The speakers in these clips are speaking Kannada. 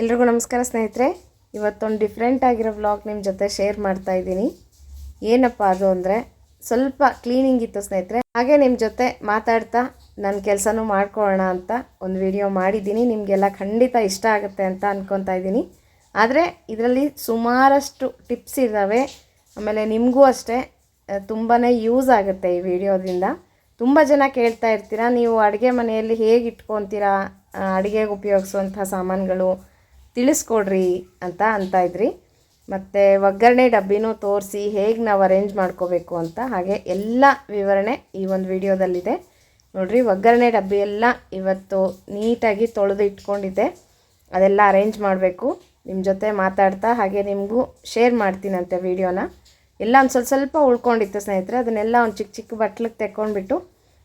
ಎಲ್ರಿಗೂ ನಮಸ್ಕಾರ ಸ್ನೇಹಿತರೆ. ಇವತ್ತೊಂದು ಡಿಫ್ರೆಂಟ್ ಆಗಿರೋ ವ್ಲಾಗ್ ನಿಮ್ಮ ಜೊತೆ ಶೇರ್ ಮಾಡ್ತಾ ಇದ್ದೀನಿ. ಏನಪ್ಪ ಅದು ಅಂದರೆ ಸ್ವಲ್ಪ ಕ್ಲೀನಿಂಗ್ ಇತ್ತು ಸ್ನೇಹಿತರೆ. ಹಾಗೆ ನಿಮ್ಮ ಜೊತೆ ಮಾತಾಡ್ತಾ ನನ್ನ ಕೆಲಸನೂ ಮಾಡ್ಕೊಳ್ಳೋಣ ಅಂತ ಒಂದು ವಿಡಿಯೋ ಮಾಡಿದ್ದೀನಿ. ನಿಮಗೆಲ್ಲ ಖಂಡಿತ ಇಷ್ಟ ಆಗುತ್ತೆ ಅಂತ ಅಂದ್ಕೊತಾ ಇದ್ದೀನಿ. ಆದರೆ ಇದರಲ್ಲಿ ಸುಮಾರಷ್ಟು ಟಿಪ್ಸ್ ಇದ್ದಾವೆ. ಆಮೇಲೆ ನಿಮಗೂ ಅಷ್ಟೇ ತುಂಬಾ ಯೂಸ್ ಆಗುತ್ತೆ ಈ ವಿಡಿಯೋದಿಂದ. ತುಂಬ ಜನ ಕೇಳ್ತಾ ಇರ್ತೀರಾ, ನೀವು ಅಡುಗೆ ಮನೆಯಲ್ಲಿ ಹೇಗೆ ಇಟ್ಕೊತೀರಾ, ಅಡುಗೆಗೆ ಉಪಯೋಗಿಸುವಂಥ ಸಾಮಾನುಗಳು ತಿಳಿಸ್ಕೊಡ್ರಿ ಅಂತ ಇದ್ರಿ. ಮತ್ತು ಒಗ್ಗರಣೆ ಡಬ್ಬಿನೂ ತೋರಿಸಿ ಹೇಗೆ ನಾವು ಅರೇಂಜ್ ಮಾಡ್ಕೋಬೇಕು ಅಂತ, ಹಾಗೆ ಎಲ್ಲ ವಿವರಣೆ ಈ ಒಂದು ವಿಡಿಯೋದಲ್ಲಿದೆ ನೋಡಿರಿ. ಒಗ್ಗರಣೆ ಡಬ್ಬಿ ಎಲ್ಲ ಇವತ್ತು ನೀಟಾಗಿ ತೊಳೆದು ಇಟ್ಕೊಂಡಿದ್ದೆ, ಅದೆಲ್ಲ ಅರೇಂಜ್ ಮಾಡಬೇಕು. ನಿಮ್ಮ ಜೊತೆ ಮಾತಾಡ್ತಾ ಹಾಗೆ ನಿಮಗೂ ಶೇರ್ ಮಾಡ್ತೀನಂತೆ ವಿಡಿಯೋನ. ಎಲ್ಲ ಒಂದು ಸ್ವಲ್ಪ ಉಳ್ಕೊಂಡಿತ್ತು ಸ್ನೇಹಿತರೆ, ಅದನ್ನೆಲ್ಲ ಒಂದು ಚಿಕ್ಕ ಚಿಕ್ಕ ಬಟ್ಲಿಗೆ ತೆಕ್ಕೊಂಡ್ಬಿಟ್ಟು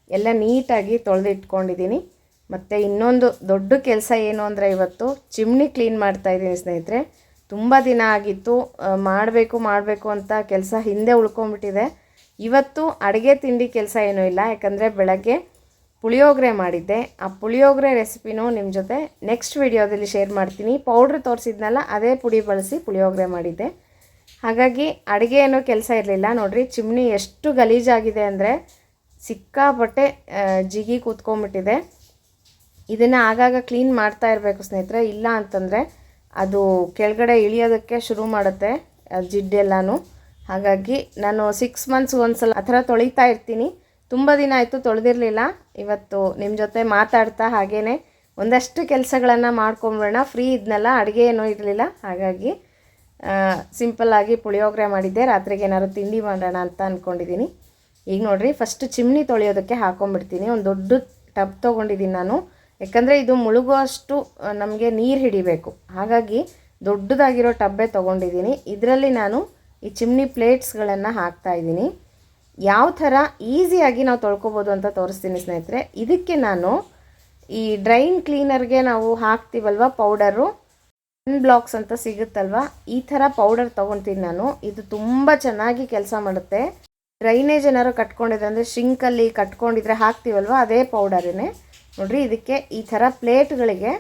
ಎಲ್ಲ ನೀಟಾಗಿ ತೊಳೆದು ಇಟ್ಕೊಂಡಿದ್ದೀನಿ. ಮತ್ತು ಇನ್ನೊಂದು ದೊಡ್ಡ ಕೆಲಸ ಏನು ಅಂದರೆ ಇವತ್ತು ಚಿಮ್ನಿ ಕ್ಲೀನ್ ಮಾಡ್ತಾಯಿದ್ದೀನಿ ಸ್ನೇಹಿತರೆ. ತುಂಬ ದಿನ ಆಗಿತ್ತು, ಮಾಡಬೇಕು ಅಂತ ಕೆಲಸ ಹಿಂದೆ ಉಳ್ಕೊಂಬಿಟ್ಟಿದೆ. ಇವತ್ತು ಅಡುಗೆ ತಿಂಡಿ ಕೆಲಸ ಏನೂ ಇಲ್ಲ, ಯಾಕಂದರೆ ಬೆಳಗ್ಗೆ ಪುಳಿಯೋಗರೆ ಮಾಡಿದ್ದೆ. ಆ ಪುಳಿಯೋಗರೆ ರೆಸಿಪಿನೂ ನಿಮ್ಮ ಜೊತೆ ನೆಕ್ಸ್ಟ್ ವಿಡಿಯೋದಲ್ಲಿ ಶೇರ್ ಮಾಡ್ತೀನಿ. ಪೌಡ್ರ್ ತೋರಿಸಿದ್ನಲ್ಲ, ಅದೇ ಪುಡಿ ಬಳಸಿ ಪುಳಿಯೋಗರೆ ಮಾಡಿದ್ದೆ. ಹಾಗಾಗಿ ಅಡುಗೆ ಏನೋ ಕೆಲಸ ಇರಲಿಲ್ಲ. ನೋಡಿರಿ ಚಿಮ್ನಿ ಎಷ್ಟು ಗಲೀಜಾಗಿದೆ ಅಂದರೆ ಸಿಕ್ಕಾಪಟ್ಟೆ ಜಿಗಿ ಕೂತ್ಕೊಂಡ್ಬಿಟ್ಟಿದೆ. ಇದನ್ನು ಆಗಾಗ ಕ್ಲೀನ್ ಮಾಡ್ತಾ ಇರಬೇಕು ಸ್ನೇಹಿತರೆ, ಇಲ್ಲ ಅಂತಂದರೆ ಅದು ಕೆಳಗಡೆ ಇಳಿಯೋದಕ್ಕೆ ಶುರು ಮಾಡುತ್ತೆ ಜಿಡ್ಡೆಲ್ಲನೂ. ಹಾಗಾಗಿ ನಾನು 6 ಮಂತ್ಸ್ ಒಂದ್ಸಲ ಆ ಥರ ತೊಳಿತಾ ಇರ್ತೀನಿ. ತುಂಬ ದಿನ ಆಯಿತು ತೊಳೆದಿರಲಿಲ್ಲ. ಇವತ್ತು ನಿಮ್ಮ ಜೊತೆ ಮಾತಾಡ್ತಾ ಹಾಗೇ ಒಂದಷ್ಟು ಕೆಲಸಗಳನ್ನು ಮಾಡ್ಕೊಂಬಿಡೋಣ. ಫ್ರೀ ಇದ್ನಲ್ಲ, ಅಡುಗೆ ಏನೂ ಇರಲಿಲ್ಲ. ಹಾಗಾಗಿ ಸಿಂಪಲ್ಲಾಗಿ ಪುಳಿಯೋಗರೆ ಮಾಡಿದ್ದೆ. ರಾತ್ರಿಗೆ ಏನಾದ್ರು ತಿಂಡಿ ಮಾಡೋಣ ಅಂತ ಅಂದ್ಕೊಂಡಿದ್ದೀನಿ. ಈಗ ನೋಡಿರಿ, ಫಸ್ಟ್ ಚಿಮ್ನಿ ತೊಳೆಯೋದಕ್ಕೆ ಹಾಕೊಂಡ್ಬಿಡ್ತೀನಿ. ಒಂದು ದೊಡ್ಡ ಟಬ್ ತೊಗೊಂಡಿದ್ದೀನಿ ನಾನು, ಯಾಕಂದರೆ ಇದು ಮುಳುಗುವಷ್ಟು ನಮಗೆ ನೀರು ಹಿಡಿಬೇಕು. ಹಾಗಾಗಿ ದೊಡ್ಡದಾಗಿರೋ ಟಬ್ಬೇ ತೊಗೊಂಡಿದ್ದೀನಿ. ಇದರಲ್ಲಿ ನಾನು ಈ ಚಿಮ್ನಿ ಪ್ಲೇಟ್ಸ್ಗಳನ್ನು ಹಾಕ್ತಾಯಿದ್ದೀನಿ. ಯಾವ ಥರ ಈಸಿಯಾಗಿ ನಾವು ತೊಳ್ಕೊಬೋದು ಅಂತ ತೋರಿಸ್ತೀನಿ ಸ್ನೇಹಿತರೆ. ಇದಕ್ಕೆ ನಾನು ಈ ಡ್ರೈನ್ ಕ್ಲೀನರ್ಗೆ ನಾವು ಹಾಕ್ತೀವಲ್ವ ಪೌಡರು, ಬ್ಲಾಕ್ಸ್ ಅಂತ ಸಿಗುತ್ತಲ್ವ, ಈ ಥರ ಪೌಡರ್ ತೊಗೊತೀನಿ ನಾನು. ಇದು ತುಂಬ ಚೆನ್ನಾಗಿ ಕೆಲಸ ಮಾಡುತ್ತೆ. ಡ್ರೈನೇಜ್ ಏನಾದ್ರು ಕಟ್ಕೊಂಡಿದ್ರೆ ಅಂದರೆ ಶಿಂಕಲ್ಲಿ ಕಟ್ಕೊಂಡಿದ್ರೆ ಹಾಕ್ತೀವಲ್ವ, ಅದೇ ಪೌಡರೇ ನೋಡಿರಿ. ಇದಕ್ಕೆ ಈ ಥರ ಪ್ಲೇಟ್ಗಳಿಗೆ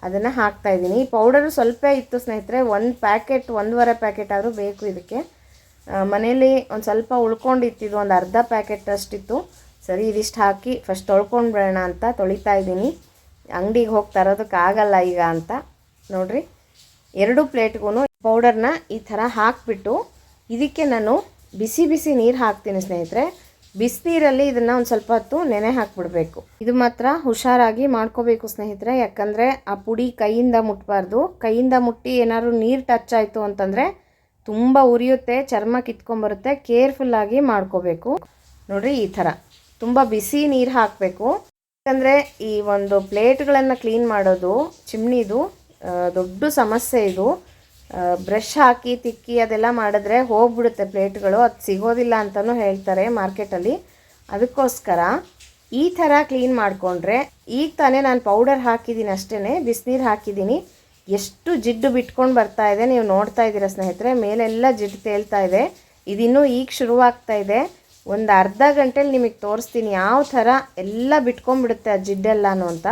ಅದನ್ನು ಹಾಕ್ತಾಯಿದ್ದೀನಿ. ಈ ಪೌಡರು ಸ್ವಲ್ಪ ಇತ್ತು ಸ್ನೇಹಿತರೆ, 1 ಪ್ಯಾಕೆಟ್ 1.5 ಪ್ಯಾಕೆಟ್ ಆದರೂ ಬೇಕು ಇದಕ್ಕೆ. ಮನೇಲಿ ಒಂದು ಸ್ವಲ್ಪ ಉಳ್ಕೊಂಡಿತ್ತಿದ್ದು, ಒಂದು ಅರ್ಧ ಪ್ಯಾಕೆಟ್ ಅಷ್ಟಿತ್ತು. ಸರಿ, ಇದಿಷ್ಟು ಹಾಕಿ ಫಸ್ಟ್ ತೊಳ್ಕೊಂಡು ಬಿಡೋಣ ಅಂತ ತೊಳಿತಾ ಇದ್ದೀನಿ. ಅಂಗಡಿಗೆ ಹೋಗಿ ತರೋದಕ್ಕಾಗಲ್ಲ ಈಗ ಅಂತ ನೋಡಿರಿ. 2 ಪ್ಲೇಟ್ಗೂ ಪೌಡರ್ನ ಈ ಥರ ಹಾಕಿಬಿಟ್ಟು ಇದಕ್ಕೆ ನಾನು ಬಿಸಿ ನೀರು ಹಾಕ್ತೀನಿ ಸ್ನೇಹಿತರೆ. ಬಿಸಿನೀರಲ್ಲಿ ಇದನ್ನು ಒಂದು ಸ್ವಲ್ಪ ಹೊತ್ತು ನೆನೆ ಹಾಕಿಬಿಡಬೇಕು. ಇದು ಮಾತ್ರ ಹುಷಾರಾಗಿ ಮಾಡ್ಕೋಬೇಕು ಸ್ನೇಹಿತರೆ, ಯಾಕಂದರೆ ಆ ಪುಡಿ ಕೈಯಿಂದ ಮುಟ್ಟಬಾರ್ದು. ಕೈಯಿಂದ ಮುಟ್ಟಿ ಏನಾದ್ರು ನೀರು ಟಚ್ ಆಯಿತು ಅಂತಂದರೆ ತುಂಬ ಉರಿಯುತ್ತೆ, ಚರ್ಮ ಕಿತ್ಕೊಂಬರುತ್ತೆ. ಕೇರ್ಫುಲ್ಲಾಗಿ ಮಾಡ್ಕೋಬೇಕು ನೋಡಿರಿ. ಈ ಥರ ತುಂಬ ಬಿಸಿ ನೀರು ಹಾಕಬೇಕು, ಯಾಕಂದರೆ ಈ ಒಂದು ಪ್ಲೇಟ್ಗಳನ್ನು ಕ್ಲೀನ್ ಮಾಡೋದು ಚಿಮ್ನಿದು ದೊಡ್ಡ ಸಮಸ್ಯೆ ಇದು. ಬ್ರಷ್ ಹಾಕಿ ತಿಕ್ಕಿ ಅದೆಲ್ಲ ಮಾಡಿದ್ರೆ ಹೋಗ್ಬಿಡುತ್ತೆ ಪ್ಲೇಟ್ಗಳು, ಅದು ಸಿಗೋದಿಲ್ಲ ಅಂತಲೂ ಹೇಳ್ತಾರೆ ಮಾರ್ಕೆಟಲ್ಲಿ. ಅದಕ್ಕೋಸ್ಕರ ಈ ಥರ ಕ್ಲೀನ್ ಮಾಡಿಕೊಂಡ್ರೆ, ಈಗ ತಾನೇ ನಾನು ಪೌಡರ್ ಹಾಕಿದ್ದೀನಿ ಅಷ್ಟೇ, ಬಿಸಿನೀರು ಹಾಕಿದ್ದೀನಿ, ಎಷ್ಟು ಜಿಡ್ಡು ಬಿಟ್ಕೊಂಡು ಬರ್ತಾ ಇದೆ ನೀವು ನೋಡ್ತಾ ಇದ್ದೀರಾ ಸ್ನೇಹಿತರೆ. ಮೇಲೆಲ್ಲ ಜಿಡ್ಡು ತೇಲ್ತಾ ಇದೆ. ಇದಿನ್ನೂ ಈಗ ಶುರುವಾಗ್ತಾ ಇದೆ. ಒಂದು ಅರ್ಧ ಗಂಟೆಲಿ ನಿಮಗೆ ತೋರಿಸ್ತೀನಿ ಯಾವ ಥರ ಎಲ್ಲ ಬಿಟ್ಕೊಂಡ್ಬಿಡುತ್ತೆ ಆ ಜಿಡ್ಡೆಲ್ಲನೂ ಅಂತ.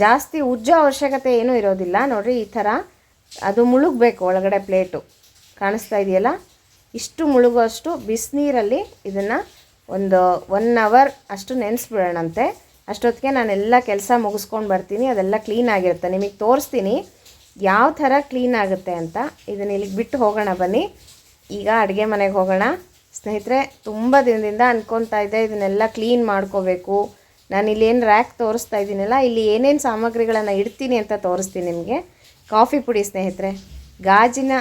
ಜಾಸ್ತಿ ಉಜ್ಜೋ ಅವಶ್ಯಕತೆ ಏನೂ ಇರೋದಿಲ್ಲ ನೋಡಿರಿ. ಈ ಥರ ಅದು ಮುಳುಗಬೇಕು ಒಳಗಡೆ ಪ್ಲೇಟು, ಕಾಣಿಸ್ತಾ ಇದೆಯಲ್ಲ, ಇಷ್ಟು ಮುಳುಗುವಷ್ಟು ಬಿಸಿನೀರಲ್ಲಿ ಇದನ್ನು ಒಂದು 1 ಅವರ್ ಅಷ್ಟು ನೆನೆಸ್ಬಿಡೋಣಂತೆ. ಅಷ್ಟೊತ್ತಿಗೆ ನಾನೆಲ್ಲ ಕೆಲಸ ಮುಗಿಸ್ಕೊಂಡು ಬರ್ತೀನಿ, ಅದೆಲ್ಲ ಕ್ಲೀನ್ ಆಗಿರುತ್ತೆ. ನಿಮಗೆ ತೋರಿಸ್ತೀನಿ ಯಾವ ಥರ ಕ್ಲೀನ್ ಆಗುತ್ತೆ ಅಂತ. ಇದನ್ನ ಇಲ್ಲಿಗೆ ಬಿಟ್ಟು ಹೋಗೋಣ ಬನ್ನಿ. ಈಗ ಅಡುಗೆ ಮನೆಗೆ ಹೋಗೋಣ ಸ್ನೇಹಿತರೆ. ತುಂಬ ದಿನದಿಂದ ಅಂದ್ಕೊತಾ ಇದ್ದೆ ಇದನ್ನೆಲ್ಲ ಕ್ಲೀನ್ ಮಾಡ್ಕೋಬೇಕು. ನಾನು ಇಲ್ಲೇನು ರ್ಯಾಕ್ ತೋರಿಸ್ತಾ ಇದ್ದೀನಲ್ಲ, ಇಲ್ಲಿ ಏನೇನು ಸಾಮಗ್ರಿಗಳನ್ನು ಇಡ್ತೀನಿ ಅಂತ ತೋರಿಸ್ತೀನಿ ನಿಮಗೆ. ಕಾಫಿ ಪುಡಿ ಸ್ನೇಹಿತರೆ, ಗಾಜಿನ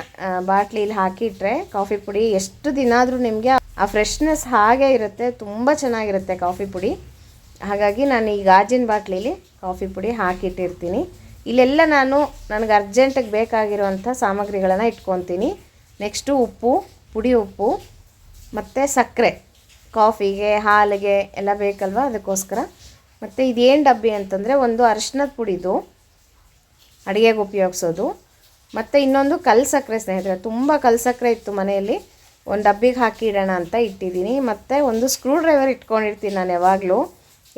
ಬಾಟ್ಲಿಲಿ ಹಾಕಿಟ್ರೆ ಕಾಫಿ ಪುಡಿ ಎಷ್ಟು ದಿನ ಆದರೂ ನಿಮಗೆ ಆ ಫ್ರೆಶ್ನೆಸ್ ಹಾಗೇ ಇರುತ್ತೆ. ತುಂಬ ಚೆನ್ನಾಗಿರುತ್ತೆ ಕಾಫಿ ಪುಡಿ. ಹಾಗಾಗಿ ನಾನು ಈ ಗಾಜಿನ ಬಾಟ್ಲಿಲಿ ಕಾಫಿ ಪುಡಿ ಹಾಕಿಟ್ಟಿರ್ತೀನಿ. ಇಲ್ಲೆಲ್ಲ ನನಗೆ ಅರ್ಜೆಂಟಿಗೆ ಬೇಕಾಗಿರುವಂಥ ಸಾಮಗ್ರಿಗಳನ್ನು ಇಟ್ಕೊತೀನಿ. ನೆಕ್ಸ್ಟು ಉಪ್ಪು, ಪುಡಿ ಉಪ್ಪು ಮತ್ತು ಸಕ್ಕರೆ, ಕಾಫಿಗೆ ಹಾಲಿಗೆ ಎಲ್ಲ ಬೇಕಲ್ವ, ಅದಕ್ಕೋಸ್ಕರ. ಮತ್ತು ಇದೇನು ಡಬ್ಬಿ ಅಂತಂದರೆ, ಒಂದು ಅರಿಶಿನದ ಪುಡಿದು ಅಡುಗೆಗೆ ಉಪಯೋಗಿಸೋದು, ಮತ್ತು ಇನ್ನೊಂದು ಕಲ್ಲು ಸಕ್ಕರೆ ಸ್ನೇಹಿತರೆ. ತುಂಬ ಕಲ್ಲು ಸಕ್ಕರೆ ಇತ್ತು ಮನೆಯಲ್ಲಿ, ಒಂದು ಡಬ್ಬಿಗೆ ಹಾಕಿ ಇಡೋಣ ಅಂತ ಇಟ್ಟಿದ್ದೀನಿ. ಮತ್ತು ಒಂದು ಸ್ಕ್ರೂ ಡ್ರೈವರ್ ಇಟ್ಕೊಂಡಿರ್ತೀನಿ ನಾನು ಯಾವಾಗಲೂ.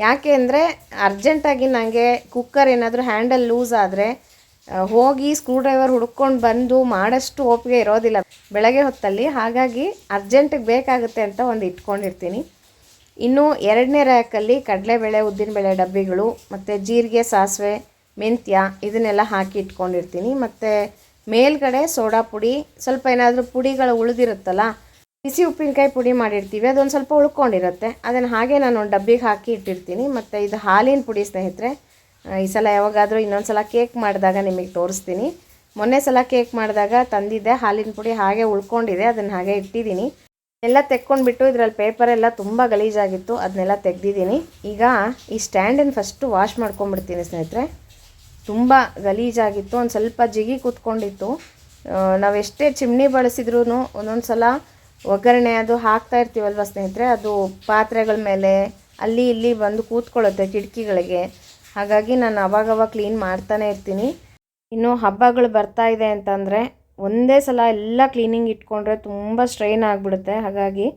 ಯಾಕೆ ಅಂದರೆ ಅರ್ಜೆಂಟಾಗಿ ನನಗೆ ಕುಕ್ಕರ್ ಏನಾದರೂ ಹ್ಯಾಂಡಲ್ ಲೂಸ್ ಆದರೆ ಹೋಗಿ ಸ್ಕ್ರೂ ಡ್ರೈವರ್ ಹುಡ್ಕೊಂಡು ಬಂದು ಮಾಡೋಷ್ಟು ಓಪಿಗೆ ಇರೋದಿಲ್ಲ ಬೆಳಗ್ಗೆ ಹೊತ್ತಲ್ಲಿ. ಹಾಗಾಗಿ ಅರ್ಜೆಂಟಿಗೆ ಬೇಕಾಗುತ್ತೆ ಅಂತ ಒಂದು ಇಟ್ಕೊಂಡಿರ್ತೀನಿ. ಇನ್ನು ಎರಡನೇ ರ್ಯಾಕಲ್ಲಿ ಕಡಲೆಬೇಳೆ ಉದ್ದಿನಬೇಳೆ ಡಬ್ಬಿಗಳು ಮತ್ತು ಜೀರಿಗೆ ಸಾಸಿವೆ ಮೆಂತ್ಯ ಇದನ್ನೆಲ್ಲ ಹಾಕಿ ಇಟ್ಕೊಂಡಿರ್ತೀನಿ. ಮತ್ತು ಮೇಲ್ಗಡೆ ಸೋಡಾ ಪುಡಿ, ಸ್ವಲ್ಪ ಏನಾದರೂ ಪುಡಿಗಳು ಉಳಿದಿರುತ್ತಲ್ಲ, ಬಿಸಿ ಉಪ್ಪಿನಕಾಯಿ ಪುಡಿ ಮಾಡಿರ್ತೀವಿ, ಅದೊಂದು ಸ್ವಲ್ಪ ಉಳ್ಕೊಂಡಿರುತ್ತೆ, ಅದನ್ನು ಹಾಗೆ ನಾನು ಒಂದು ಡಬ್ಬಿಗೆ ಹಾಕಿ ಇಟ್ಟಿರ್ತೀನಿ. ಮತ್ತು ಇದು ಹಾಲಿನ ಪುಡಿ ಸ್ನೇಹಿತರೆ. ಈ ಸಲ ಯಾವಾಗಾದರೂ ಇನ್ನೊಂದು ಸಲ ಕೇಕ್ ಮಾಡಿದಾಗ ನಿಮಗೆ ತೋರಿಸ್ತೀನಿ. ಮೊನ್ನೆ ಸಲ ಕೇಕ್ ಮಾಡಿದಾಗ ತಂದಿದ್ದೆ ಹಾಲಿನ ಪುಡಿ, ಹಾಗೆ ಉಳ್ಕೊಂಡಿದೆ, ಅದನ್ನು ಹಾಗೆ ಇಟ್ಟಿದ್ದೀನಿ. ಎಲ್ಲ ತೆಕ್ಕೊಂಡ್ಬಿಟ್ಟು ಇದರಲ್ಲಿ ಪೇಪರೆಲ್ಲ ತುಂಬ ಗಲೀಜಾಗಿತ್ತು, ಅದನ್ನೆಲ್ಲ ತೆಗೆದಿದ್ದೀನಿ. ಈಗ ಈ ಸ್ಟ್ಯಾಂಡನ್ನು ಫಸ್ಟು ವಾಶ್ ಮಾಡ್ಕೊಂಡ್ಬಿಡ್ತೀನಿ ಸ್ನೇಹಿತರೆ. ತುಂಬ ಗಲೀಜಾಗಿತ್ತು, ಒಂದು ಸ್ವಲ್ಪ ಜಿಗಿ ಕೂತ್ಕೊಂಡಿತ್ತು. ನಾವೆಷ್ಟೇ ಚಿಮ್ನಿ ಬಳಸಿದ್ರೂ ಒಂದೊಂದು ಸಲ ಒಗ್ಗರಣೆ ಅದು ಹಾಕ್ತಾ ಇರ್ತೀವಲ್ವ ಸ್ನೇಹಿತರೆ, ಅದು ಪಾತ್ರೆಗಳ ಮೇಲೆ ಅಲ್ಲಿ ಇಲ್ಲಿ ಬಂದು ಕೂತ್ಕೊಳ್ಳುತ್ತೆ ಕಿಟಕಿಗಳಿಗೆ. ಹಾಗಾಗಿ ನಾನು ಅವಾಗವಾಗ ಕ್ಲೀನ್ ಮಾಡ್ತಾನೆ ಇರ್ತೀನಿ. ಇನ್ನು ಹಬ್ಬಗಳು ಬರ್ತಾ ಇದೆ ಅಂತಂದರೆ ಒಂದೇ ಸಲ ಎಲ್ಲ ಕ್ಲೀನಿಂಗ್ ಇಟ್ಕೊಂಡ್ರೆ ತುಂಬ ಸ್ಟ್ರೈನ್ ಆಗಿಬಿಡುತ್ತೆ. ಹಾಗಾಗಿ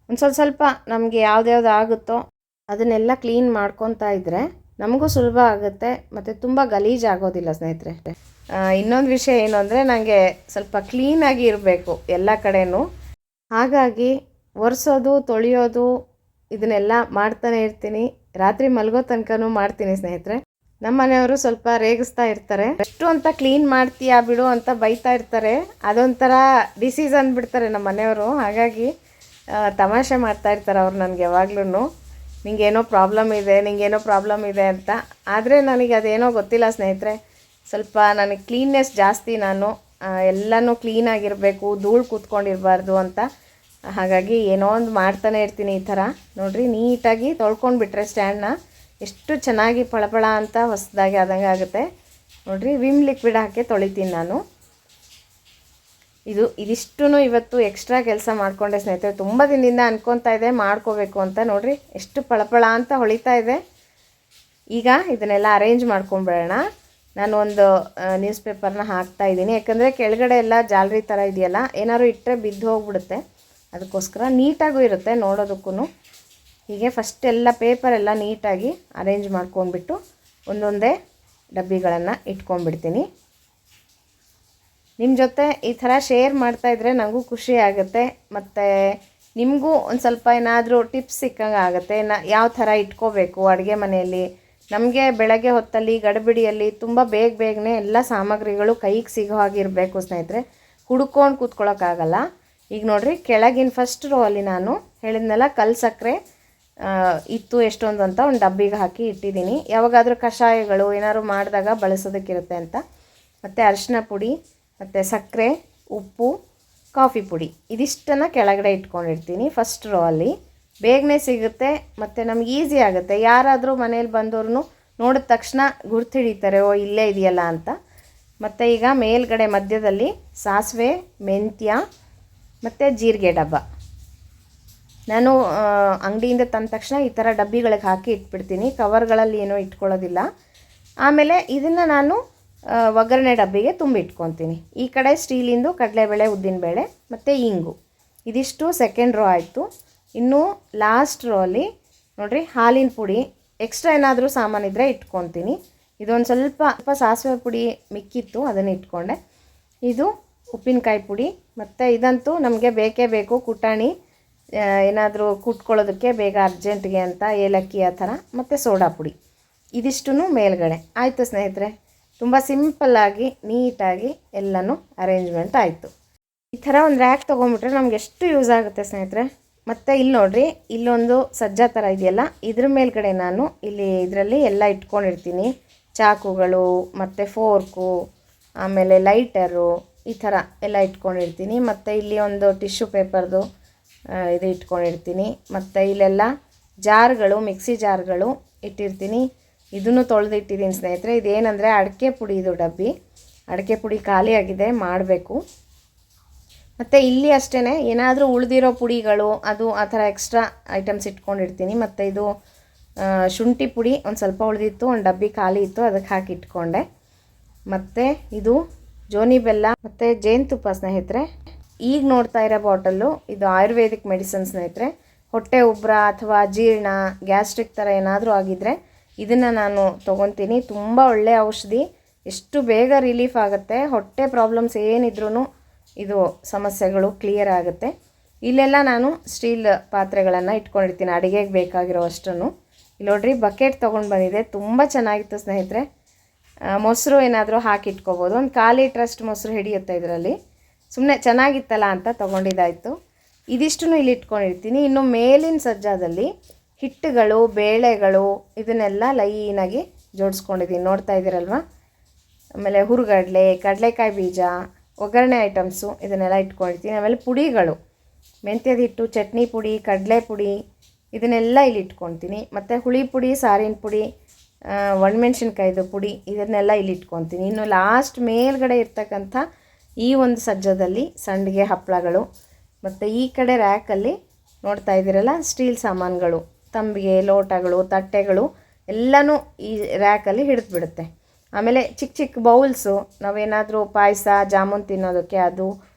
ಒಂದು ಸ್ವಲ್ಪ ನಮಗೆ ಯಾವ್ದು ಆಗುತ್ತೋ ಅದನ್ನೆಲ್ಲ ಕ್ಲೀನ್ ಮಾಡ್ಕೊತಾ ಇದ್ದರೆ ನಮಗೂ ಸುಲಭ ಆಗುತ್ತೆ ಮತ್ತು ತುಂಬ ಗಲೀಜಾಗೋದಿಲ್ಲ ಸ್ನೇಹಿತರೆ. ಇನ್ನೊಂದು ವಿಷಯ ಏನು ಅಂದರೆ, ನನಗೆ ಸ್ವಲ್ಪ ಕ್ಲೀನಾಗಿ ಇರಬೇಕು ಎಲ್ಲ ಕಡೆಯೂ. ಹಾಗಾಗಿ ಒರೆಸೋದು ತೊಳೆಯೋದು ಇದನ್ನೆಲ್ಲ ಮಾಡ್ತಾನೆ ಇರ್ತೀನಿ. ರಾತ್ರಿ ಮಲಗೋ ತನಕನೂ ಮಾಡ್ತೀನಿ ಸ್ನೇಹಿತರೆ. ನಮ್ಮ ಮನೆಯವರು ಸ್ವಲ್ಪ ರೇಗಿಸ್ತಾ ಇರ್ತಾರೆ, ಎಷ್ಟು ಅಂತ ಕ್ಲೀನ್ ಮಾಡ್ತೀಯಾ ಬಿಡು ಅಂತ ಬೈತಾ ಇರ್ತಾರೆ. ಅದೊಂಥರ ಡಿಸೀಸ್ ಅಂದ್ಬಿಡ್ತಾರೆ ನಮ್ಮ ಮನೆಯವರು. ಹಾಗಾಗಿ ತಮಾಷೆ ಮಾಡ್ತಾ ಇರ್ತಾರೆ ಅವ್ರು ನನಗೆ ಯಾವಾಗ್ಲೂ, ನಿಂಗೇನೋ ಪ್ರಾಬ್ಲಮ್ ಇದೆ ಅಂತ. ಆದರೆ ನನಗೆ ಅದೇನೋ ಗೊತ್ತಿಲ್ಲ ಸ್ನೇಹಿತರೆ, ಸ್ವಲ್ಪ ನನಗೆ ಕ್ಲೀನ್ನೆಸ್ ಜಾಸ್ತಿ. ನಾನು ಎಲ್ಲನೂ ಕ್ಲೀನಾಗಿರಬೇಕು, ಧೂಳು ಕೂತ್ಕೊಂಡಿರಬಾರ್ದು ಅಂತ. ಹಾಗಾಗಿ ಏನೋ ಒಂದು ಮಾಡ್ತಾನೆ ಇರ್ತೀನಿ. ಈ ಥರ ನೋಡಿರಿ, ನೀಟಾಗಿ ತೊಳ್ಕೊಂಡ್ಬಿಟ್ರೆ ಸ್ಟ್ಯಾಂಡನ್ನ ಎಷ್ಟು ಚೆನ್ನಾಗಿ ಪಳಪಳ ಅಂತ ಹೊಸದಾಗಿ ಆದಂಗೆ ಆಗುತ್ತೆ. ನೋಡಿರಿ, ವಿಮ್ ಲಿಕ್ವಿಡ್ ಹಾಕಿ ತೊಳಿತೀನಿ ನಾನು. ಇದಿಷ್ಟು ಇವತ್ತು ಎಕ್ಸ್ಟ್ರಾ ಕೆಲಸ ಮಾಡಿಕೊಂಡೆ ಸ್ನೇಹಿತರೆ. ತುಂಬ ದಿನದಿಂದ ಅನ್ಕೊತಾ ಇದೆ ಮಾಡ್ಕೋಬೇಕು ಅಂತ. ನೋಡಿರಿ ಎಷ್ಟು ಪಳಪಳ ಅಂತ ಹೊಳಿತಾ ಇದೆ. ಈಗ ಇದನ್ನೆಲ್ಲ ಅರೇಂಜ್ ಮಾಡ್ಕೊಂಬಿಡೋಣ. ನಾನು ಒಂದು ನ್ಯೂಸ್ ಪೇಪರ್ನ ಹಾಕ್ತಾಯಿದ್ದೀನಿ, ಯಾಕಂದರೆ ಕೆಳಗಡೆ ಎಲ್ಲ ಜಾಲರಿ ಥರ ಇದೆಯಲ್ಲ, ಏನಾದ್ರು ಇಟ್ಟರೆ ಬಿದ್ದು ಹೋಗ್ಬಿಡುತ್ತೆ. ಅದಕ್ಕೋಸ್ಕರ ನೀಟಾಗೂ ಇರುತ್ತೆ ನೋಡೋದಕ್ಕೂ. ಹೀಗೆ ಫಸ್ಟ್ ಎಲ್ಲ ಪೇಪರೆಲ್ಲ ನೀಟಾಗಿ ಅರೇಂಜ್ ಮಾಡ್ಕೊಂಡ್ಬಿಟ್ಟು ಒಂದೊಂದೇ ಡಬ್ಬಿಗಳನ್ನು ಇಟ್ಕೊಂಡ್ಬಿಡ್ತೀನಿ. ನಿಮ್ಮ ಜೊತೆ ಈ ಥರ ಶೇರ್ ಮಾಡ್ತಾಯಿದ್ರೆ ನನಗೂ ಖುಷಿ ಆಗುತ್ತೆ. ಮತ್ತು ನಿಮಗೂ ಒಂದು ಸ್ವಲ್ಪ ಏನಾದರೂ ಟಿಪ್ಸ್ ಸಿಕ್ಕಂಗೆ ಆಗುತ್ತೆ. ಯಾವ ಥರ ಇಟ್ಕೋಬೇಕು ಅಡುಗೆ ಮನೆಯಲ್ಲಿ. ನಮಗೆ ಬೆಳಗ್ಗೆ ಹೊತ್ತಲ್ಲಿ ಗಡಿಬಿಡಿಯಲ್ಲಿ ತುಂಬ ಬೇಗನೆ ಎಲ್ಲ ಸಾಮಗ್ರಿಗಳು ಕೈಗೆ ಸಿಗೋ ಹಾಗಿರಬೇಕು ಸ್ನೇಹಿತರೆ. ಹುಡ್ಕೊಂಡು ಕೂತ್ಕೊಳ್ಳೋಕ್ಕಾಗಲ್ಲ. ಈಗ ನೋಡಿರಿ, ಕೆಳಗಿನ ಫಸ್ಟ್ ರೋ ಅಲ್ಲಿ ನಾನು ಹೇಳಿದ್ನೆಲ್ಲ ಕಲ್ಲು ಸಕ್ಕರೆ ಇತ್ತು ಎಷ್ಟೊಂದು ಅಂತ ಒಂದು ಡಬ್ಬಿಗೆ ಹಾಕಿ ಇಟ್ಟಿದ್ದೀನಿ. ಯಾವಾಗಾದರೂ ಕಷಾಯಗಳು ಏನಾದ್ರು ಮಾಡಿದಾಗ ಬಳಸೋದಕ್ಕಿರುತ್ತೆ ಅಂತ. ಮತ್ತು ಅರಿಶಿನ ಪುಡಿ ಮತ್ತು ಸಕ್ಕರೆ, ಉಪ್ಪು, ಕಾಫಿ ಪುಡಿ ಇದಿಷ್ಟನ್ನು ಕೆಳಗಡೆ ಇಟ್ಕೊಂಡಿರ್ತೀನಿ ಫಸ್ಟ್ ರೋ ಅಲ್ಲಿ. ಬೇಗನೆ ಸಿಗುತ್ತೆ ಮತ್ತು ನಮ್ಗೆ ಈಸಿ ಆಗುತ್ತೆ. ಯಾರಾದರೂ ಮನೇಲಿ ಬಂದವ್ರು ನೋಡಿದ ತಕ್ಷಣ ಗುರ್ತು ಹಿಡಿತಾರೆ, ಓ ಇಲ್ಲೇ ಇದೆಯಲ್ಲ ಅಂತ. ಮತ್ತು ಈಗ ಮೇಲ್ಗಡೆ ಮಧ್ಯದಲ್ಲಿ ಸಾಸಿವೆ, ಮೆಂತ್ಯ ಮತ್ತು ಜೀರಿಗೆ ಡಬ್ಬ ನಾನು ಅಂಗಡಿಯಿಂದ ತಂದ ತಕ್ಷಣ ಈ ಥರ ಡಬ್ಬಿಗಳಿಗೆ ಹಾಕಿ ಇಟ್ಬಿಡ್ತೀನಿ. ಕವರ್ಗಳಲ್ಲಿ ಏನೂ ಇಟ್ಕೊಳ್ಳೋದಿಲ್ಲ. ಆಮೇಲೆ ಇದನ್ನು ನಾನು ಒಗ್ಗರಣೆ ಡಬ್ಬಿಗೆ ತುಂಬಿಟ್ಕೊತೀನಿ. ಈ ಕಡೆ ಸ್ಟೀಲಿಂದು ಕಡಲೆಬೇಳೆ ಉದ್ದಿನಬೇಳೆ ಮತ್ತು ಇಂಗು ಇದಿಷ್ಟು ಸೆಕೆಂಡ್ ರೋ ಆಯಿತು. ಇನ್ನು ಲಾಸ್ಟ್ ರೋ ಅಲ್ಲಿ ನೋಡಿರಿ, ಹಾಲಿನ ಪುಡಿ ಎಕ್ಸ್ಟ್ರಾ ಏನಾದರೂ ಸಾಮಾನಿದ್ರೆ ಇಟ್ಕೊತೀನಿ. ಇದೊಂದು ಸ್ವಲ್ಪ ಸಾಸಿವೆ ಪುಡಿ ಮಿಕ್ಕಿತ್ತು, ಅದನ್ನು ಇಟ್ಕೊಂಡೆ. ಇದು ಉಪ್ಪಿನಕಾಯಿ ಪುಡಿ, ಮತ್ತು ಇದಂತೂ ನಮಗೆ ಬೇಕೇ ಬೇಕು, ಕುಟಾಣಿ ಏನಾದರೂ ಕುಟ್ಕೊಳ್ಳೋದಕ್ಕೆ ಬೇಗ ಅರ್ಜೆಂಟ್ಗೆ ಅಂತ, ಏಲಕ್ಕಿ ಆ ಥರ, ಮತ್ತು ಸೋಡಾ ಪುಡಿ ಇದಿಷ್ಟು ಮೇಲ್ಗಡೆ ಆಯಿತು ಸ್ನೇಹಿತರೆ. ತುಂಬ ಸಿಂಪಲ್ಲಾಗಿ ನೀಟಾಗಿ ಎಲ್ಲನೂ ಅರೇಂಜ್ಮೆಂಟ್ ಆಯಿತು. ಈ ಥರ ಒಂದು ರ್ಯಾಕ್ ತೊಗೊಂಬಿಟ್ರೆ ನಮ್ಗೆ ಎಷ್ಟು ಯೂಸ್ ಆಗುತ್ತೆ ಸ್ನೇಹಿತರೆ. ಮತ್ತು ಇಲ್ಲಿ ನೋಡಿರಿ, ಇಲ್ಲೊಂದು ಸಜ್ಜಾ ಥರ ಇದೆಯಲ್ಲ, ಇದ್ರ ಮೇಲ್ಗಡೆ ನಾನು ಇದರಲ್ಲಿ ಎಲ್ಲ ಇಟ್ಕೊಂಡಿರ್ತೀನಿ. ಚಾಕುಗಳು ಮತ್ತು ಫೋರ್ಕು, ಆಮೇಲೆ ಲೈಟರು, ಈ ಥರ ಎಲ್ಲ ಇಟ್ಕೊಂಡಿರ್ತೀನಿ. ಮತ್ತು ಇಲ್ಲಿ ಒಂದು ಟಿಶ್ಯೂ ಪೇಪರ್ದು ಇದು ಇಟ್ಕೊಂಡಿರ್ತೀನಿ. ಮತ್ತು ಇಲ್ಲೆಲ್ಲ ಜಾರ್ಗಳು, ಮಿಕ್ಸಿ ಜಾರ್ಗಳು ಇಟ್ಟಿರ್ತೀನಿ. ಇದನ್ನು ತೊಳೆದಿಟ್ಟಿದ್ದೀನಿ ಸ್ನೇಹಿತರೆ. ಇದೇನೆಂದರೆ ಅಡಿಕೆ ಪುಡಿ, ಇದು ಡಬ್ಬಿ ಅಡಿಕೆ ಪುಡಿ ಖಾಲಿಯಾಗಿದೆ, ಮಾಡಬೇಕು. ಮತ್ತು ಇಲ್ಲಿ ಅಷ್ಟೇ ಏನಾದರೂ ಉಳಿದಿರೋ ಪುಡಿಗಳು ಅದು ಆ ಥರ ಎಕ್ಸ್ಟ್ರಾ ಐಟಮ್ಸ್ ಇಟ್ಕೊಂಡಿರ್ತೀನಿ. ಮತ್ತು ಇದು ಶುಂಠಿ ಪುಡಿ ಒಂದು ಸ್ವಲ್ಪ ಉಳಿದಿತ್ತು, ಒಂದು ಡಬ್ಬಿ ಖಾಲಿ ಇತ್ತು, ಅದಕ್ಕೆ ಹಾಕಿ ಇಟ್ಕೊಂಡೆ. ಮತ್ತು ಇದು ಜೋನಿ ಬೆಲ್ಲ ಮತ್ತು ಜೇನುತುಪ್ಪ ಸ್ನೇಹಿತರೆ. ಈಗ ನೋಡ್ತಾ ಇರೋ ಬಾಟಲ್ಲು ಇದು ಆಯುರ್ವೇದಿಕ್ ಮೆಡಿಸನ್ ಸ್ನೇಹಿತರೆ. ಹೊಟ್ಟೆ ಉಬ್ಬರ ಅಥವಾ ಜೀರ್ಣ, ಗ್ಯಾಸ್ಟ್ರಿಕ್ ಥರ ಏನಾದರೂ ಆಗಿದ್ದರೆ ಇದನ್ನು ನಾನು ತೊಗೊತೀನಿ. ತುಂಬ ಒಳ್ಳೆಯ ಔಷಧಿ. ಎಷ್ಟು ಬೇಗ ರಿಲೀಫ್ ಆಗುತ್ತೆ. ಹೊಟ್ಟೆ ಪ್ರಾಬ್ಲಮ್ಸ್ ಏನಿದ್ರೂ ಇದು ಸಮಸ್ಯೆಗಳು ಕ್ಲಿಯರ್ ಆಗುತ್ತೆ. ಇಲ್ಲೆಲ್ಲ ನಾನು ಸ್ಟೀಲ್ ಪಾತ್ರೆಗಳನ್ನು ಇಟ್ಕೊಂಡಿರ್ತೀನಿ ಅಡುಗೆಗೆ ಬೇಕಾಗಿರೋ ಅಷ್ಟನ್ನು. ಇಲ್ಲಿ ನೋಡ್ರಿ ಬಕೆಟ್ ತೊಗೊಂಡು ಬಂದಿದೆ, ತುಂಬ ಚೆನ್ನಾಗಿತ್ತು ಸ್ನೇಹಿತರೆ. ಮೊಸರು ಏನಾದರೂ ಹಾಕಿಟ್ಕೋಬೋದು, ಒಂದು 1/4 ಲೀಟ್ರಷ್ಟು ಮೊಸರು ಹಿಡಿಯುತ್ತೆ ಇದರಲ್ಲಿ. ಸುಮ್ಮನೆ ಚೆನ್ನಾಗಿತ್ತಲ್ಲ ಅಂತ ತೊಗೊಂಡಿದ್ದಾಯಿತು. ಇದಿಷ್ಟು ಇಲ್ಲಿ ಇಟ್ಕೊಂಡಿರ್ತೀನಿ. ಇನ್ನು ಮೇಲಿನ ಸಜ್ಜಾದಲ್ಲಿ ಹಿಟ್ಟುಗಳು, ಬೇಳೆಗಳು ಇದನ್ನೆಲ್ಲ ಲೈನಾಗಿ ಜೋಡಿಸ್ಕೊಂಡಿದ್ದೀನಿ, ನೋಡ್ತಾ ಇದ್ದೀರಲ್ವ. ಆಮೇಲೆ ಹುರುಗಡಲೆ, ಕಡಲೆಕಾಯಿ ಬೀಜ, ಒಗ್ಗರಣೆ ಐಟಮ್ಸು ಇದನ್ನೆಲ್ಲ ಇಟ್ಕೊಂಡಿರ್ತೀನಿ. ಆಮೇಲೆ ಪುಡಿಗಳು, ಮೆಂತ್ಯದ ಹಿಟ್ಟು, ಚಟ್ನಿ ಪುಡಿ, ಕಡಲೆ ಪುಡಿ ಇದನ್ನೆಲ್ಲ ಇಲ್ಲಿ ಇಟ್ಕೊತೀನಿ. ಮತ್ತು ಹುಳಿ ಪುಡಿ, ಸಾರಿನ ಪುಡಿ, ಒಣಮೆಣ್ಸಿನ್ಕಾಯ್ದು ಪುಡಿ ಇದನ್ನೆಲ್ಲ ಇಲ್ಲಿ ಇಟ್ಕೊತೀನಿ. ಇನ್ನು ಲಾಸ್ಟ್ ಮೇಲ್ಗಡೆ ಇರ್ತಕ್ಕಂಥ ಈ ಒಂದು ಸಜ್ಜದಲ್ಲಿ ಸಂಡಿಗೆ ಹಪ್ಪಳಗಳು, ಮತ್ತು ಈ ಕಡೆ ರ್ಯಾಕಲ್ಲಿ ನೋಡ್ತಾ ಇದ್ದೀರಲ್ಲ ಸ್ಟೀಲ್ ಸಾಮಾನುಗಳು, ತಂಬಿಗೆ, ಲೋಟಗಳು, ತಟ್ಟೆಗಳು ಎಲ್ಲನೂ ಈ ರ್ಯಾಕಲ್ಲಿ ಹಿಡಿದ್ಬಿಡುತ್ತೆ. ಆಮೇಲೆ ಚಿಕ್ಕ ಚಿಕ್ಕ ಬೌಲ್ಸು, ನಾವೇನಾದರೂ ಪಾಯಸ, ಜಾಮೂನ್ ತಿನ್ನೋದಕ್ಕೆ ಅದು,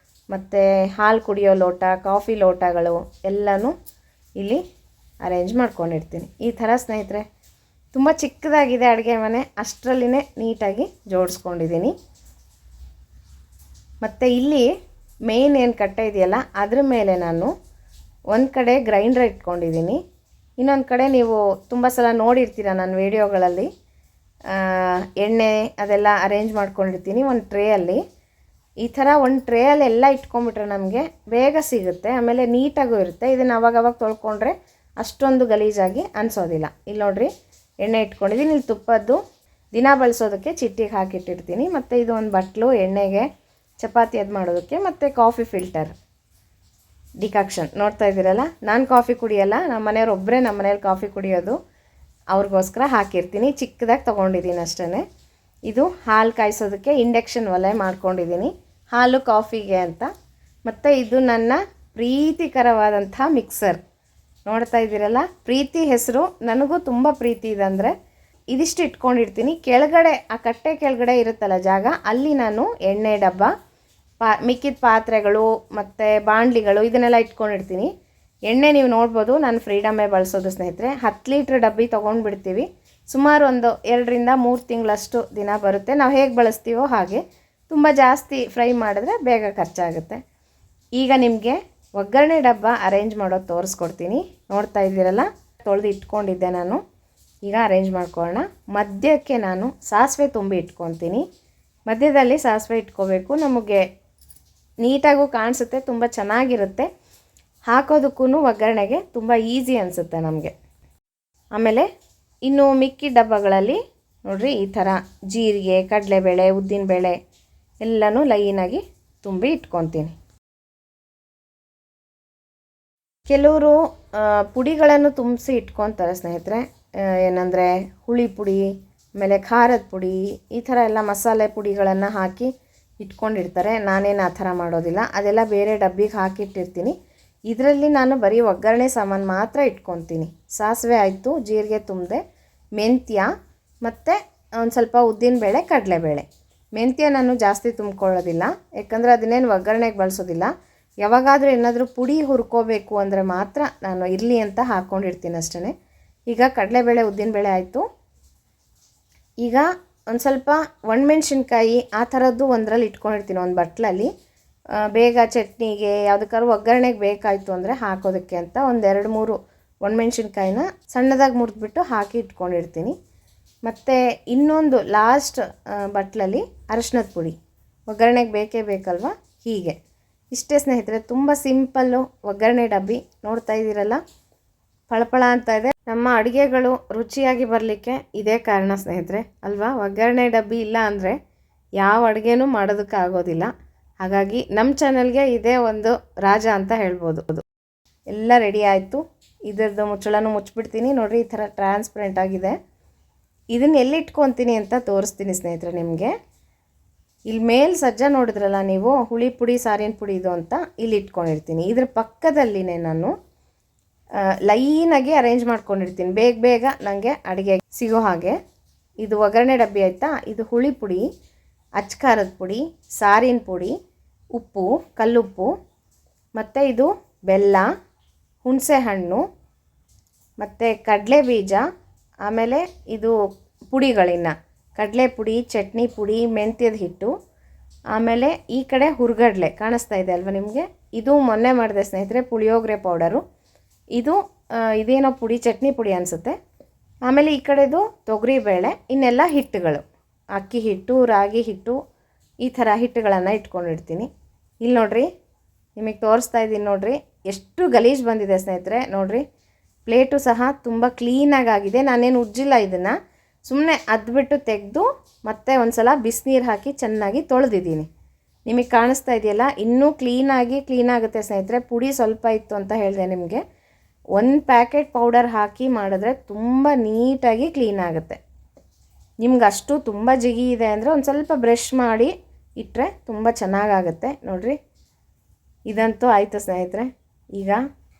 ಮತ್ತು ಹಾಲು ಕುಡಿಯೋ ಲೋಟ, ಕಾಫಿ ಲೋಟಗಳು ಎಲ್ಲನೂ ಇಲ್ಲಿ ಅರೇಂಜ್ ಮಾಡ್ಕೊಂಡಿರ್ತೀನಿ. ಈ ಥರ ಸ್ನೇಹಿತರೆ ತುಂಬ ಚಿಕ್ಕದಾಗಿದೆ ಅಡುಗೆ ಮನೆ, ಅಷ್ಟರಲ್ಲಿನೇ ನೀಟಾಗಿ ಜೋಡಿಸ್ಕೊಂಡಿದ್ದೀನಿ. ಮತ್ತು ಇಲ್ಲಿ ಮೇನ್ ಏನು ಕಟ್ಟೆ ಇದೆಯಲ್ಲ ಅದ್ರ ಮೇಲೆ ನಾನು ಒಂದು ಕಡೆ ಗ್ರೈಂಡರ್ ಇಟ್ಕೊಂಡಿದ್ದೀನಿ, ಇನ್ನೊಂದು ಕಡೆ ನೀವು ತುಂಬ ಸಲ ನೋಡಿರ್ತೀರ ನನ್ನ ವೀಡಿಯೋಗಳಲ್ಲಿ ಎಣ್ಣೆ ಅದೆಲ್ಲ ಅರೇಂಜ್ ಮಾಡ್ಕೊಂಡಿರ್ತೀನಿ ಒಂದು ಟ್ರೇಯಲ್ಲಿ. ಈ ಥರ ಒಂದು ಟ್ರೇಯಲ್ಲಿ ಎಲ್ಲ ಇಟ್ಕೊಂಡ್ಬಿಟ್ರೆ ನಮಗೆ ಬೇಗ ಸಿಗುತ್ತೆ, ಆಮೇಲೆ ನೀಟಾಗೂ ಇರುತ್ತೆ. ಇದನ್ನು ಅವಾಗವಾಗ ತೊಳ್ಕೊಂಡ್ರೆ ಅಷ್ಟೊಂದು ಗಲೀಜಾಗಿ ಅನಿಸೋದಿಲ್ಲ. ಇಲ್ಲಿ ನೋಡಿರಿ ಎಣ್ಣೆ ಇಟ್ಕೊಂಡಿದ್ದೀನಿ, ಇಲ್ಲಿ ತುಪ್ಪದ್ದು ದಿನ ಬಳಸೋದಕ್ಕೆ ಚಿಟ್ಟಿಗೆ ಹಾಕಿಟ್ಟಿರ್ತೀನಿ. ಮತ್ತು ಇದು ಒಂದು ಬಟ್ಲು ಎಣ್ಣೆಗೆ, ಚಪಾತಿ ಅದು ಮಾಡೋದಕ್ಕೆ, ಮತ್ತು ಕಾಫಿ ಫಿಲ್ಟರ್ ಡಿಕಾಕ್ಷನ್ ನೋಡ್ತಾ ಇದ್ದೀರಲ್ಲ. ನಾನು ಕಾಫಿ ಕುಡಿಯೋಲ್ಲ, ನಮ್ಮ ಮನೆಯವ್ರು ಒಬ್ಬರೇ ನಮ್ಮ ಮನೇಲಿ ಕಾಫಿ ಕುಡಿಯೋದು, ಅವ್ರಿಗೋಸ್ಕರ ಹಾಕಿರ್ತೀನಿ. ಚಿಕ್ಕದಾಗಿ ತೊಗೊಂಡಿದ್ದೀನಿ ಅಷ್ಟೇ. ಇದು ಹಾಲು ಕಾಯಿಸೋದಕ್ಕೆ ಇಂಡಕ್ಷನ್ ಒಲೆ ಮಾಡ್ಕೊಂಡಿದ್ದೀನಿ, ಹಾಲು ಕಾಫಿಗೆ ಅಂತ. ಮತ್ತು ಇದು ನನ್ನ ಪ್ರೀತಿಕರವಾದಂಥ ಮಿಕ್ಸರ್ ನೋಡ್ತಾ ಇದ್ದೀರಲ್ಲ. ಪ್ರೀತಿ ಹೆಸರು, ನನಗೂ ತುಂಬ ಪ್ರೀತಿ ಇದೆ. ಅಂದರೆ ಇದಿಷ್ಟು ಇಟ್ಕೊಂಡಿರ್ತೀನಿ. ಕೆಳಗಡೆ ಆ ಕಟ್ಟೆ ಕೆಳಗಡೆ ಇರುತ್ತಲ್ಲ ಜಾಗ, ಅಲ್ಲಿ ನಾನು ಎಣ್ಣೆ ಡಬ್ಬ, ಮಿಕ್ಕಿದ ಪಾತ್ರೆಗಳು ಮತ್ತು ಬಾಣಲಿಗಳು ಇದನ್ನೆಲ್ಲ ಇಟ್ಕೊಂಡಿರ್ತೀನಿ. ಎಣ್ಣೆ ನೀವು ನೋಡ್ಬೋದು ನಾನು ಫ್ರೀಡಮೇ ಬಳಸೋದು ಸ್ನೇಹಿತರೆ. 10 ಲೀಟ್ರ್ ಡಬ್ಬಿ ತೊಗೊಂಡ್ಬಿಡ್ತೀವಿ. ಸುಮಾರು ಒಂದು 2 ರಿಂದ 3 ತಿಂಗಳಷ್ಟು ದಿನ ಬರುತ್ತೆ, ನಾವು ಹೇಗೆ ಬಳಸ್ತೀವೋ ಹಾಗೆ. ತುಂಬ ಜಾಸ್ತಿ ಫ್ರೈ ಮಾಡಿದ್ರೆ ಬೇಗ ಖರ್ಚಾಗುತ್ತೆ. ಈಗ ನಿಮಗೆ ಒಗ್ಗರಣೆ ಡಬ್ಬ ಅರೇಂಜ್ ಮಾಡೋದು ತೋರಿಸ್ಕೊಡ್ತೀನಿ. ನೋಡ್ತಾ ಇದ್ದೀರಲ್ಲ, ತೊಳೆದು ಇಟ್ಕೊಂಡಿದ್ದೆ ನಾನು. ಈಗ ಅರೇಂಜ್ ಮಾಡ್ಕೊಳ್ಳೋಣ. ಮಧ್ಯಕ್ಕೆ ನಾನು ಸಾಸಿವೆ ತುಂಬಿ ಇಟ್ಕೊತೀನಿ. ಮಧ್ಯದಲ್ಲಿ ಸಾಸಿವೆ ಇಟ್ಕೋಬೇಕು, ನಮಗೆ ನೀಟಾಗೂ ಕಾಣಿಸುತ್ತೆ, ತುಂಬ ಚೆನ್ನಾಗಿರುತ್ತೆ. ಹಾಕೋದಕ್ಕೂ ಒಗ್ಗರಣೆಗೆ ತುಂಬ ಈಸಿ ಅನಿಸುತ್ತೆ ನಮಗೆ. ಆಮೇಲೆ ಇನ್ನು ಮಿಕ್ಕಿ ಡಬ್ಬಗಳಲ್ಲಿ ನೋಡಿರಿ ಈ ಥರ ಜೀರಿಗೆ, ಕಡಲೆಬೇಳೆ, ಉದ್ದಿನಬೇಳೆ ಎಲ್ಲನೂ ಲೈನಾಗಿ ತುಂಬಿ ಇಟ್ಕೊತೀನಿ. ಕೆಲವರು ಪುಡಿಗಳನ್ನು ತುಂಬಿಸಿ ಇಟ್ಕೊತಾರೆ ಸ್ನೇಹಿತರೆ. ಏನಂದರೆ ಹುಳಿ ಪುಡಿ, ಆಮೇಲೆ ಖಾರದ ಪುಡಿ, ಈ ಥರ ಎಲ್ಲ ಮಸಾಲೆ ಪುಡಿಗಳನ್ನು ಹಾಕಿ ಇಟ್ಕೊಂಡಿರ್ತಾರೆ. ನಾನೇನು ಆ ಥರ ಮಾಡೋದಿಲ್ಲ, ಅದೆಲ್ಲ ಬೇರೆ ಡಬ್ಬಿಗೆ ಹಾಕಿಟ್ಟಿರ್ತೀನಿ. ಇದರಲ್ಲಿ ನಾನು ಬರೀ ಒಗ್ಗರಣೆ ಸಾಮಾನು ಮಾತ್ರ ಇಟ್ಕೊತೀನಿ. ಸಾಸಿವೆ ಆಯಿತು, ಜೀರಿಗೆ ತುಂಬಿದೆ, ಮೆಂತ್ಯ ಮತ್ತು ಒಂದು ಸ್ವಲ್ಪ ಉದ್ದಿನಬೇಳೆ, ಕಡಲೆಬೇಳೆ. ಮೆಂತ್ಯ ನಾನು ಜಾಸ್ತಿ ತುಂಬ್ಕೊಳ್ಳೋದಿಲ್ಲ, ಯಾಕಂದರೆ ಅದನ್ನೇನು ಒಗ್ಗರಣೆಗೆ ಬಳಸೋದಿಲ್ಲ. ಯಾವಾಗಾದರೂ ಏನಾದರೂ ಪುಡಿ ಹುರ್ಕೋಬೇಕು ಅಂದರೆ ಮಾತ್ರ ನಾನು ಇರಲಿ ಅಂತ ಹಾಕ್ಕೊಂಡಿರ್ತೀನಿ ಅಷ್ಟೇ. ಈಗ ಕಡಲೆಬೇಳೆ, ಉದ್ದಿನಬೇಳೆ ಆಯಿತು. ಈಗ ಒಂದು ಸ್ವಲ್ಪ ಒಣಮೆಣ್ಸಿನ್ಕಾಯಿ ಆ ಥರದ್ದು ಒಂದರಲ್ಲಿ ಇಟ್ಕೊಂಡಿರ್ತೀನಿ, ಒಂದು ಬಟ್ಲಲ್ಲಿ. ಬೇಗ ಚಟ್ನಿಗೆ ಯಾವುದಕ್ಕಾದ್ರೂ ಒಗ್ಗರಣೆಗೆ ಬೇಕಾಯಿತು ಅಂದರೆ ಹಾಕೋದಕ್ಕೆ ಅಂತ ಒಂದು 2-3 ಒಣಮೆಣ್ಸಿನ್ಕಾಯಿನ ಸಣ್ಣದಾಗಿ ಮುರಿದ್ಬಿಟ್ಟು ಹಾಕಿ ಇಟ್ಕೊಂಡಿರ್ತೀನಿ. ಮತ್ತು ಇನ್ನೊಂದು ಲಾಸ್ಟ್ ಬಟ್ಲಲ್ಲಿ ಅರಶಿನದ ಪುಡಿ, ಒಗ್ಗರಣೆಗೆ ಬೇಕೇ ಬೇಕಲ್ವ. ಹೀಗೆ ಇಷ್ಟೇ ಸ್ನೇಹಿತರೆ, ತುಂಬ ಸಿಂಪಲ್ಲು ಒಗ್ಗರಣೆ ಡಬ್ಬಿ. ನೋಡ್ತಾ ಇದ್ದೀರಲ್ಲ, ಫಳಫಳ ಅಂತ ಇದೆ. ನಮ್ಮ ಅಡುಗೆಗಳು ರುಚಿಯಾಗಿ ಬರಲಿಕ್ಕೆ ಇದೇ ಕಾರಣ ಸ್ನೇಹಿತರೆ ಅಲ್ವಾ. ಒಗ್ಗರಣೆ ಡಬ್ಬಿ ಇಲ್ಲ ಅಂದರೆ ಯಾವ ಅಡುಗೆನೂ ಮಾಡೋದಕ್ಕಾಗೋದಿಲ್ಲ. ಹಾಗಾಗಿ ನಮ್ಮ ಚಾನಲ್ಗೆ ಇದೇ ಒಂದು ರಾಜ ಅಂತ ಹೇಳ್ಬೋದು. ಎಲ್ಲ ರೆಡಿ ಆಯಿತು. ಇದರದ್ದು ಮುಚ್ಚಳನೂ ಮುಚ್ಚಿಬಿಡ್ತೀನಿ. ನೋಡಿರಿ ಈ ಥರ ಟ್ರಾನ್ಸ್ಪರೆಂಟ್ ಆಗಿದೆ. ಇದನ್ನು ಎಲ್ಲಿ ಇಟ್ಕೊತೀನಿ ಅಂತ ತೋರಿಸ್ತೀನಿ ಸ್ನೇಹಿತರೆ ನಿಮಗೆ. ಇಲ್ಲಿ ಮೇಲೆ ಸಜ್ಜ ನೋಡಿದ್ರಲ್ಲ ನೀವು, ಹುಳಿ ಪುಡಿ, ಸಾರಿನ ಪುಡಿ ಇದು ಅಂತ ಇಲ್ಲಿ ಇಟ್ಕೊಂಡಿರ್ತೀನಿ. ಇದ್ರ ಪಕ್ಕದಲ್ಲಿನೇ ನಾನು ಲೈನಾಗಿ ಅರೇಂಜ್ ಮಾಡ್ಕೊಂಡಿರ್ತೀನಿ, ಬೇಗ ಬೇಗ ನನಗೆ ಅಡುಗೆ ಸಿಗೋ ಹಾಗೆ. ಇದು ಒಗ್ಗರಣೆ ಡಬ್ಬಿ ಆಯಿತಾ. ಇದು ಹುಳಿ ಪುಡಿ, ಅಚ್ಕಾರದ ಪುಡಿ, ಸಾರಿನ ಪುಡಿ, ಉಪ್ಪು, ಕಲ್ಲುಪ್ಪು, ಮತ್ತು ಇದು ಬೆಲ್ಲ, ಹುಣಸೆ ಹಣ್ಣು, ಮತ್ತು ಕಡಲೆ ಬೀಜ, ಆಮೇಲೆ ಇದು ಪುಡಿಗಳಿನ್ನ ಕಡಲೆ ಪುಡಿ, ಚಟ್ನಿ ಪುಡಿ, ಮೆಂತ್ಯದ ಹಿಟ್ಟು, ಆಮೇಲೆ ಈ ಕಡೆ ಹುರ್ಗಡ್ಲೆ ಕಾಣಿಸ್ತಾ ಇದೆ ಅಲ್ವಾ ನಿಮಗೆ. ಇದು ಮೊನ್ನೆ ಮಾಡಿದೆ ಸ್ನೇಹಿತರೆ ಪುಳಿಯೋಗರೆ ಪೌಡರು. ಇದೇನೋ ಪುಡಿ, ಚಟ್ನಿ ಪುಡಿ ಅನಿಸುತ್ತೆ. ಆಮೇಲೆ ಈ ಕಡೆದು ತೊಗರಿಬೇಳೆ, ಇನ್ನೆಲ್ಲ ಹಿಟ್ಟುಗಳು, ಅಕ್ಕಿ ಹಿಟ್ಟು, ರಾಗಿ ಹಿಟ್ಟು, ಈ ಥರ ಹಿಟ್ಟುಗಳನ್ನು ಇಟ್ಕೊಂಡಿರ್ತೀನಿ. ಇಲ್ಲಿ ನೋಡಿರಿ, ನಿಮಗೆ ತೋರಿಸ್ತಾ ಇದ್ದೀನಿ ನೋಡಿರಿ, ಎಷ್ಟು ಗಲೀಜು ಬಂದಿದೆ ಸ್ನೇಹಿತರೆ. ನೋಡಿರಿ, ಪ್ಲೇಟು ಸಹ ತುಂಬ ಕ್ಲೀನಾಗಿ ಆಗಿದೆ. ನಾನೇನು ಉಜ್ಜಿಲ್ಲ, ಇದನ್ನು ಸುಮ್ಮನೆ ಅದ್ಬಿಟ್ಟು ತೆಗೆದು ಮತ್ತೆ ಒಂದು ಸಲ ಬಿಸಿನೀರು ಹಾಕಿ ಚೆನ್ನಾಗಿ ತೊಳೆದಿದ್ದೀನಿ. ನಿಮಗೆ ಕಾಣಿಸ್ತಾ ಇದೆಯಲ್ಲ, ಇನ್ನೂ ಕ್ಲೀನಾಗುತ್ತೆ ಸ್ನೇಹಿತರೆ. ಪುಡಿ ಸ್ವಲ್ಪ ಇತ್ತು ಅಂತ ಹೇಳಿದೆ ನಿಮಗೆ. 1 ಪ್ಯಾಕೆಟ್ ಪೌಡರ್ ಹಾಕಿ ಮಾಡಿದ್ರೆ ತುಂಬ ನೀಟಾಗಿ ಕ್ಲೀನ್ ಆಗುತ್ತೆ. ನಿಮ್ಗೆ ಅಷ್ಟು ತುಂಬ ಜಿಗಿ ಇದೆ ಅಂದರೆ ಒಂದು ಸ್ವಲ್ಪ ಬ್ರಷ್ ಮಾಡಿ ಇಟ್ಟರೆ ತುಂಬ ಚೆನ್ನಾಗಾಗುತ್ತೆ. ನೋಡಿರಿ, ಇದಂತೂ ಆಯಿತು ಸ್ನೇಹಿತರೆ. ಈಗ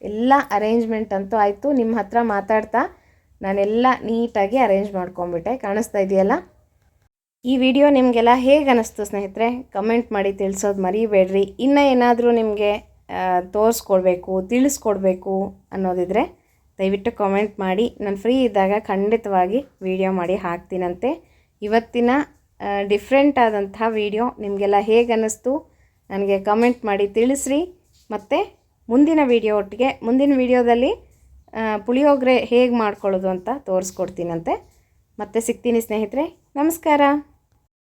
ಎಲ್ಲ ಅರೇಂಜ್ಮೆಂಟ್ ಅಂತೂ ಆಯಿತು. ನಿಮ್ಮ ಹತ್ರ ಮಾತಾಡ್ತಾ ನಾನೆಲ್ಲ ನೀಟಾಗಿ ಅರೇಂಜ್ ಮಾಡ್ಕೊಂಬಿಟ್ಟೆ. ಕಾಣಿಸ್ತಾ ಇದೆಯಲ್ಲ. ಈ ವಿಡಿಯೋ ನಿಮಗೆಲ್ಲ ಹೇಗೆ ಅನ್ನಿಸ್ತು ಸ್ನೇಹಿತರೆ, ಕಮೆಂಟ್ ಮಾಡಿ ತಿಳಿಸೋದು ಮರಿಬೇಡ್ರಿ. ಇನ್ನೂ ಏನಾದರೂ ನಿಮಗೆ ತೋರಿಸ್ಕೊಡ್ಬೇಕು, ತಿಳಿಸ್ಕೊಡ್ಬೇಕು ಅನ್ನೋದಿದ್ರೆ ದಯವಿಟ್ಟು ಕಾಮೆಂಟ್ ಮಾಡಿ. ನಾನು ಫ್ರೀ ಇದ್ದಾಗ ಖಂಡಿತವಾಗಿ ವಿಡಿಯೋ ಮಾಡಿ ಹಾಕ್ತೀನಂತೆ. ಇವತ್ತಿನ ಡಿಫ್ರೆಂಟ್ ಆದಂಥ ವಿಡಿಯೋ ನಿಮಗೆಲ್ಲ ಹೇಗೆ ಅನ್ನಿಸ್ತು ನನಗೆ ಕಮೆಂಟ್ ಮಾಡಿ ತಿಳಿಸ್ರಿ. ಮತ್ತು ಮುಂದಿನ ವಿಡಿಯೋದಲ್ಲಿ ಪುಳಿಯೋಗರೆ ಹೇಗೆ ಮಾಡ್ಕೊಳ್ಳೋದು ಅಂತ ತೋರಿಸ್ಕೊಡ್ತೀನಂತೆ. ಮತ್ತೆ ಸಿಗ್ತೀನಿ ಸ್ನೇಹಿತರೆ. ನಮಸ್ಕಾರ.